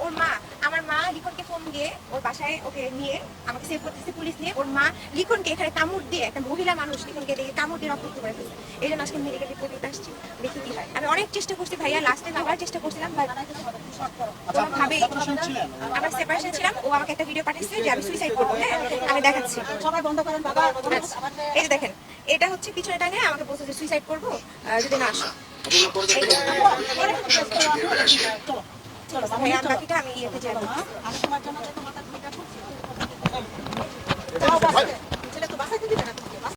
ওর মা, আমার মা লিখনকে ফোন দিয়ে ওর বাসায় ওকে নিয়ে আমাকে সেভ করতেছে পুলিশ নিয়ে। ওর মা লিখনকে এখানে কামড় দিয়ে, একটা মহিলা মানুষ লিখনকে দেখে কামড় দিয়ে রক্ত করে ফেলছে। এই জন্য আজকে মেডিকেল রিপোর্ট দিতে আসছি, দেখি কি হয়। আমি অনেক চেষ্টা করছি ভাইয়া, লাস্ট টাইম আবার চেষ্টা করছিলাম, কোনোভাবে আমরা সেপারেশন ছিলাম। ও আমাকে একটা ভিডিও পাঠিয়েছে যে আমি সুইসাইড করবো। হ্যাঁ, আমি দেখাচ্ছি, সবাই বন্ধ করেন বাবা। এই যে দেখেন, এটা হচ্ছে পিছনে টানে আমাকে বলছে যে সুইসাইড করবো যদি না আসো। বাকিটা আমি ইয়েতে যাবো। ছেলে তো বাসায় দিবে না।